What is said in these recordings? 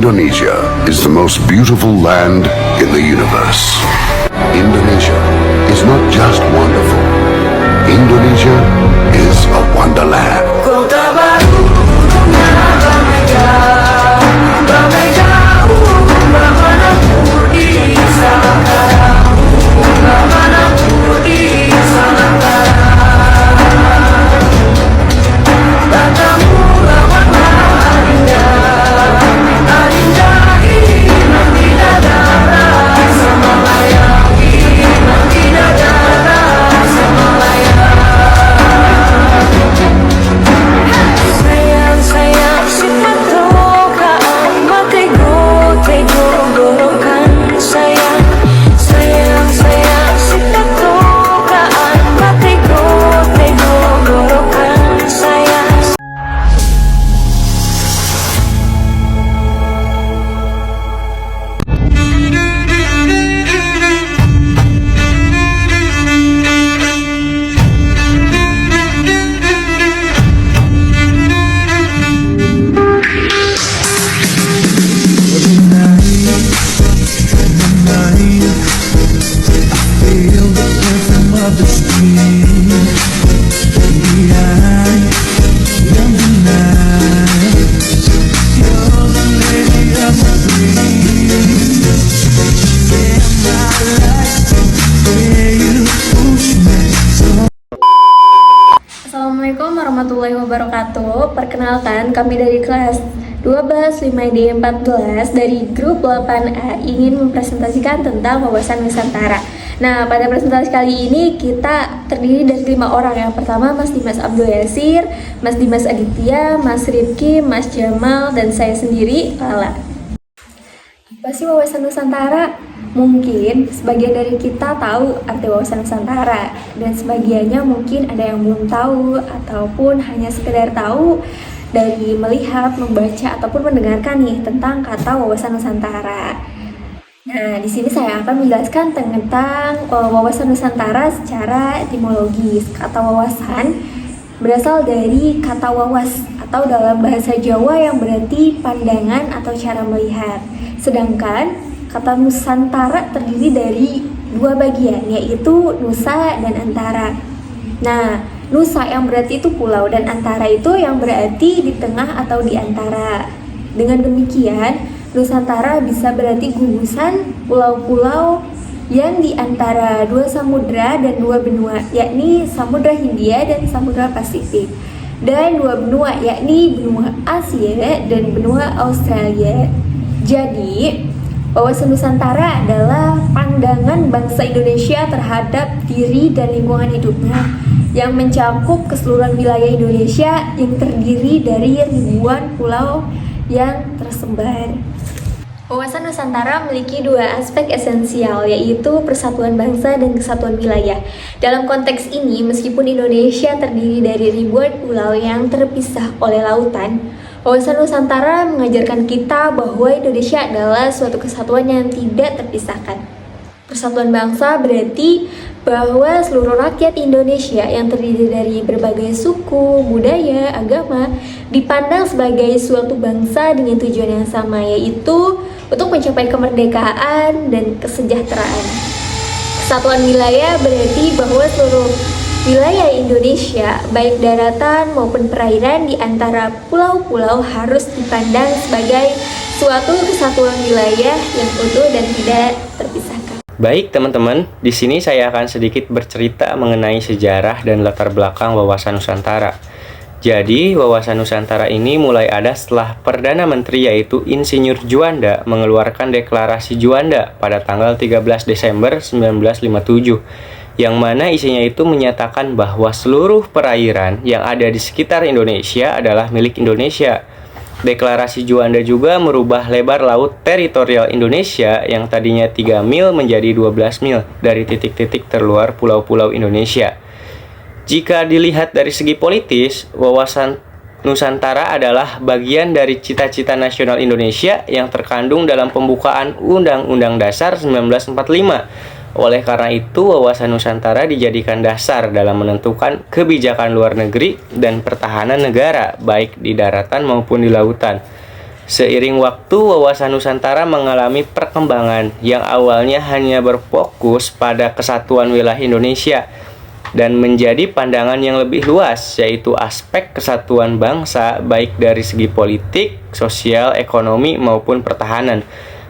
Indonesia is the most beautiful land in the universe. Indonesia is not just wonderful. Indonesia is a wonderland. Kota baru punya Bamai Jauh, Bamai Jauh, Bamanapun di sana karang, Bamanapun di sana karang. Batamu lawanlah Adinda, Adinda iman tidak darah sama layang, iman tidak darah sama layang. Sayang, sayang, sifat rokaan, makai go gorokan. Sayang, sayang, sayang, sifat rokaan, makai go gorokan. Sayang. Assalamualaikum warahmatullahi wabarakatuh. Perkenalkan, kami dari kelas 12 5D 14 dari grup 8A ingin mempresentasikan tentang wawasan Nusantara. Nah, pada presentasi kali ini kita terdiri dari 5 orang. Yang pertama Mas Dimas Abdul Yasir, Mas Dimas Aditya, Mas Rifki, Mas Jamal, dan saya sendiri, Lala. Apa sih wawasan Nusantara? Mungkin sebagian dari kita tahu arti wawasan Nusantara, dan sebagiannya mungkin ada yang belum tahu ataupun hanya sekedar tahu dari melihat, membaca ataupun mendengarkan nih tentang kata wawasan Nusantara. Nah, di sini saya akan menjelaskan tentang wawasan Nusantara secara etimologis. Kata wawasan berasal dari kata wawas atau dalam bahasa Jawa yang berarti pandangan atau cara melihat. Sedangkan kata Nusantara terdiri dari 2 bagian, yaitu Nusa dan Antara. Nah, Nusa yang berarti itu pulau dan Antara itu yang berarti di tengah atau di antara. Dengan demikian, Nusantara bisa berarti gugusan pulau-pulau yang di antara 2 samudra dan 2 benua, yakni Samudra Hindia dan Samudra Pasifik. Dan 2 benua, yakni benua Asia dan benua Australia. Jadi, wawasan Nusantara adalah pandangan bangsa Indonesia terhadap diri dan lingkungan hidupnya yang mencakup keseluruhan wilayah Indonesia yang terdiri dari ribuan pulau yang tersebar. Wawasan Nusantara memiliki 2 aspek esensial, yaitu persatuan bangsa dan kesatuan wilayah. Dalam konteks ini, meskipun Indonesia terdiri dari ribuan pulau yang terpisah oleh lautan, wawasan Nusantara mengajarkan kita bahwa Indonesia adalah suatu kesatuan yang tidak terpisahkan. Persatuan bangsa berarti bahwa seluruh rakyat Indonesia yang terdiri dari berbagai suku, budaya, agama dipandang sebagai suatu bangsa dengan tujuan yang sama, yaitu untuk mencapai kemerdekaan dan kesejahteraan. Kesatuan wilayah berarti bahwa seluruh wilayah Indonesia, baik daratan maupun perairan di antara pulau-pulau harus dipandang sebagai suatu kesatuan wilayah yang utuh dan tidak terpisahkan. Baik teman-teman, di sini saya akan sedikit bercerita mengenai sejarah dan latar belakang wawasan Nusantara. Jadi, wawasan Nusantara ini mulai ada setelah Perdana Menteri yaitu Insinyur Juanda mengeluarkan Deklarasi Juanda pada tanggal 13 Desember 1957, yang mana isinya itu menyatakan bahwa seluruh perairan yang ada di sekitar Indonesia adalah milik Indonesia. Deklarasi Juanda juga merubah lebar laut teritorial Indonesia yang tadinya 3 mil menjadi 12 mil dari titik-titik terluar pulau-pulau Indonesia. Jika dilihat dari segi politis, wawasan Nusantara adalah bagian dari cita-cita nasional Indonesia yang terkandung dalam pembukaan Undang-Undang Dasar 1945. Oleh karena itu, wawasan Nusantara dijadikan dasar dalam menentukan kebijakan luar negeri dan pertahanan negara, baik di daratan maupun di lautan. Seiring waktu, wawasan Nusantara mengalami perkembangan yang awalnya hanya berfokus pada kesatuan wilayah Indonesia dan menjadi pandangan yang lebih luas, yaitu aspek kesatuan bangsa baik dari segi politik, sosial, ekonomi, maupun pertahanan.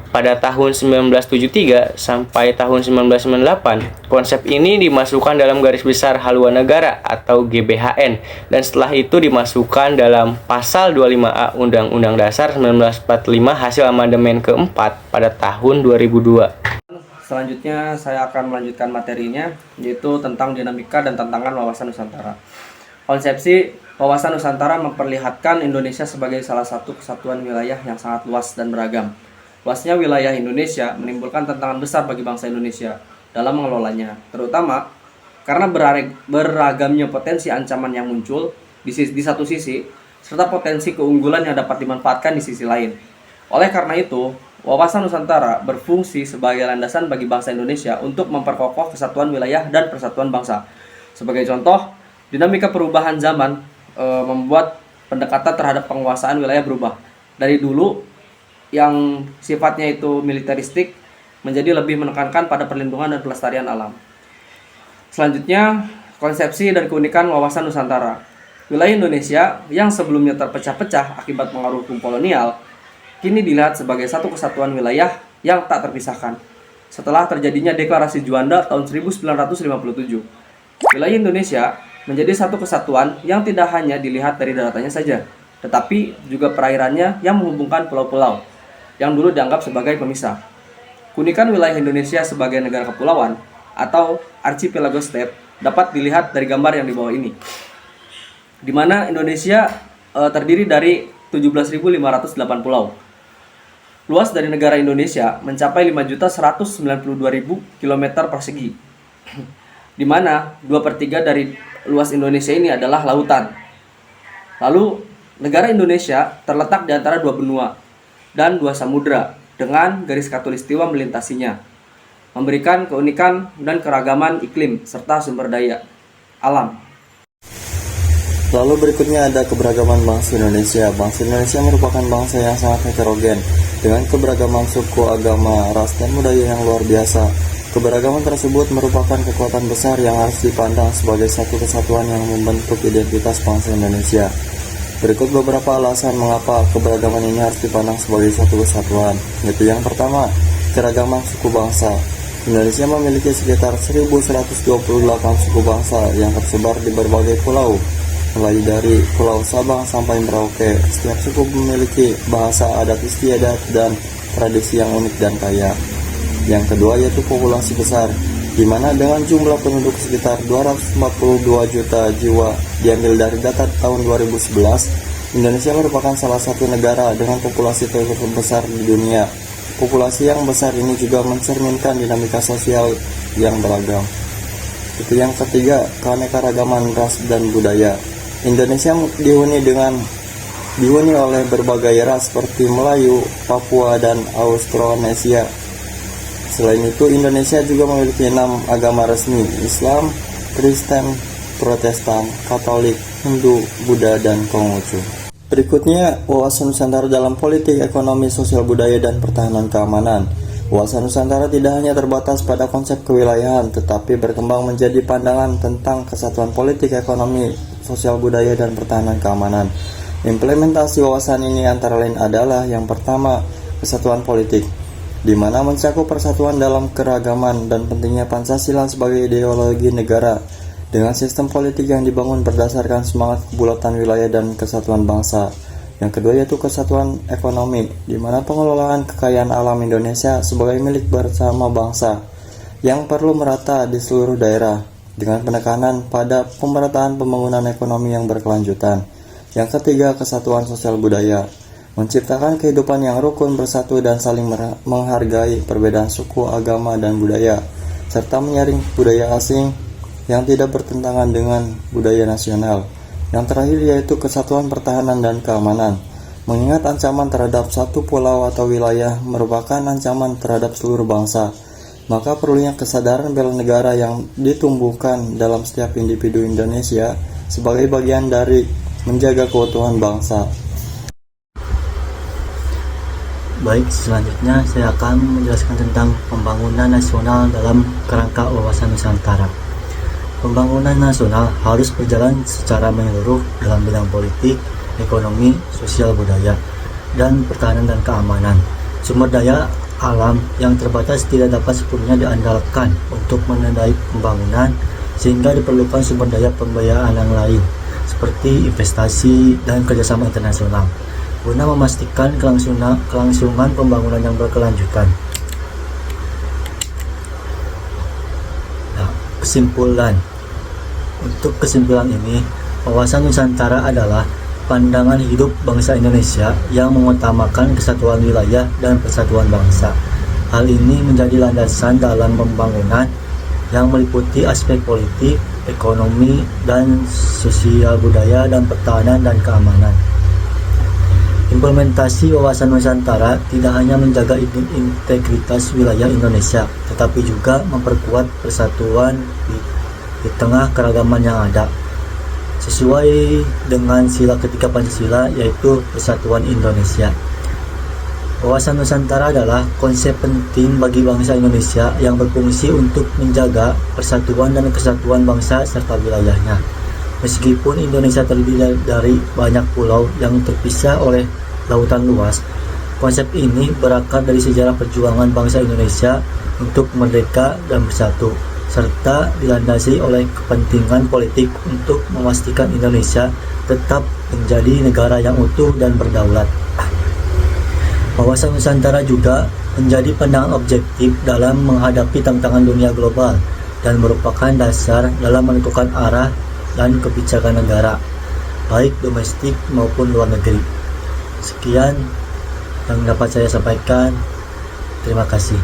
Pada tahun 1973 sampai tahun 1998, konsep ini dimasukkan dalam Garis Besar Haluan Negara atau GBHN, dan setelah itu dimasukkan dalam Pasal 25A Undang-Undang Dasar 1945 hasil amandemen keempat pada tahun 2002. Selanjutnya saya akan melanjutkan materinya, yaitu tentang dinamika dan tantangan wawasan Nusantara. Konsepsi wawasan Nusantara memperlihatkan Indonesia sebagai salah satu kesatuan wilayah yang sangat luas dan beragam. Luasnya wilayah Indonesia menimbulkan tantangan besar bagi bangsa Indonesia dalam mengelolanya, terutama karena beragamnya potensi ancaman yang muncul di satu sisi, serta potensi keunggulan yang dapat dimanfaatkan di sisi lain. Oleh karena itu, wawasan Nusantara berfungsi sebagai landasan bagi bangsa Indonesia untuk memperkokoh kesatuan wilayah dan persatuan bangsa. Sebagai contoh, dinamika perubahan zaman membuat pendekatan terhadap penguasaan wilayah berubah. Dari dulu yang sifatnya itu militeristik menjadi lebih menekankan pada perlindungan dan pelestarian alam. Selanjutnya, konsepsi dan keunikan wawasan Nusantara. Wilayah Indonesia yang sebelumnya terpecah-pecah akibat pengaruh hukum kolonial, kini dilihat sebagai satu kesatuan wilayah yang tak terpisahkan. Setelah terjadinya Deklarasi Juanda tahun 1957, wilayah Indonesia menjadi satu kesatuan yang tidak hanya dilihat dari daratannya saja, tetapi juga perairannya yang menghubungkan pulau-pulau yang dulu dianggap sebagai pemisah. Keunikan wilayah Indonesia sebagai negara kepulauan atau archipelago state dapat dilihat dari gambar yang di bawah ini, di mana Indonesia terdiri dari 17.508 pulau. Luas dari negara Indonesia mencapai 5.192.000 km persegi, di mana 2/3 dari luas Indonesia ini adalah lautan. Lalu, negara Indonesia terletak di antara dua benua dan dua samudra dengan garis khatulistiwa melintasinya, memberikan keunikan dan keragaman iklim serta sumber daya alam. Lalu berikutnya ada keberagaman bangsa Indonesia. Bangsa Indonesia merupakan bangsa yang sangat heterogen dengan keberagaman suku, agama, ras, dan budaya yang luar biasa. Keberagaman tersebut merupakan kekuatan besar yang harus dipandang sebagai satu kesatuan yang membentuk identitas bangsa Indonesia. Berikut beberapa alasan mengapa keberagaman ini harus dipandang sebagai satu kesatuan, yaitu yang pertama, keragaman suku bangsa. Indonesia memiliki sekitar 1128 suku bangsa yang tersebar di berbagai pulau, mulai dari Pulau Sabang sampai Merauke. Setiap suku memiliki bahasa, adat istiadat, dan tradisi yang unik dan kaya. Yang kedua yaitu populasi besar, di mana dengan jumlah penduduk sekitar 242 juta jiwa diambil dari data tahun 2011, Indonesia merupakan salah satu negara dengan populasi terbesar di dunia. Populasi yang besar ini juga mencerminkan dinamika sosial yang beragam. Itu yang ketiga, keanekaragaman ras dan budaya. Indonesia dihuni oleh berbagai ras seperti Melayu, Papua, dan Austronesia. Selain itu, Indonesia juga memiliki 6 agama resmi: Islam, Kristen, Protestan, Katolik, Hindu, Buddha, dan Konghucu. Berikutnya, wawasan Nusantara dalam politik, ekonomi, sosial, budaya, dan pertahanan keamanan. Wawasan Nusantara tidak hanya terbatas pada konsep kewilayahan, tetapi berkembang menjadi pandangan tentang kesatuan politik, ekonomi, sosial, budaya, dan pertahanan keamanan. Implementasi wawasan ini antara lain adalah yang pertama, kesatuan politik, di mana mencakup persatuan dalam keragaman dan pentingnya Pancasila sebagai ideologi negara, dengan sistem politik yang dibangun berdasarkan semangat kebulatan wilayah dan kesatuan bangsa. Yang kedua yaitu kesatuan ekonomi, di mana pengelolaan kekayaan alam Indonesia sebagai milik bersama bangsa yang perlu merata di seluruh daerah, dengan penekanan pada pemerataan pembangunan ekonomi yang berkelanjutan. Yang ketiga, kesatuan sosial budaya, menciptakan kehidupan yang rukun, bersatu, dan saling menghargai perbedaan suku, agama, dan budaya, serta menyaring budaya asing yang tidak bertentangan dengan budaya nasional. Yang terakhir yaitu kesatuan pertahanan dan keamanan, mengingat ancaman terhadap satu pulau atau wilayah merupakan ancaman terhadap seluruh bangsa, maka perlunya kesadaran bela negara yang ditumbuhkan dalam setiap individu Indonesia sebagai bagian dari menjaga keutuhan bangsa. Baik, selanjutnya saya akan menjelaskan tentang pembangunan nasional dalam kerangka wawasan Nusantara. Pembangunan nasional harus berjalan secara menyeluruh dalam bidang politik, ekonomi, sosial budaya, dan pertahanan dan keamanan. Sumber daya alam yang terbatas tidak dapat sepenuhnya diandalkan untuk menandai pembangunan, sehingga diperlukan sumber daya pembiayaan yang lain, seperti investasi dan kerjasama internasional, guna memastikan kelangsungan pembangunan yang berkelanjutan. Nah, kesimpulan. Untuk kesimpulan ini, wawasan Nusantara adalah pandangan hidup bangsa Indonesia yang mengutamakan kesatuan wilayah dan persatuan bangsa. Hal ini menjadi landasan dalam pembangunan yang meliputi aspek politik, ekonomi, dan sosial budaya, dan pertahanan dan keamanan. Implementasi wawasan Nusantara tidak hanya menjaga integritas wilayah Indonesia, tetapi juga memperkuat persatuan di tengah keragaman yang ada, sesuai dengan sila ketiga Pancasila, yaitu Persatuan Indonesia. Wawasan Nusantara adalah konsep penting bagi bangsa Indonesia yang berfungsi untuk menjaga persatuan dan kesatuan bangsa serta wilayahnya. Meskipun Indonesia terdiri dari banyak pulau yang terpisah oleh lautan luas, konsep ini berakar dari sejarah perjuangan bangsa Indonesia untuk merdeka dan bersatu, serta dilandasi oleh kepentingan politik untuk memastikan Indonesia tetap menjadi negara yang utuh dan berdaulat. Wawasan Nusantara juga menjadi pandangan objektif dalam menghadapi tantangan dunia global dan merupakan dasar dalam menentukan arah dan kebijakan negara, baik domestik maupun luar negeri. Sekian yang dapat saya sampaikan. Terima kasih.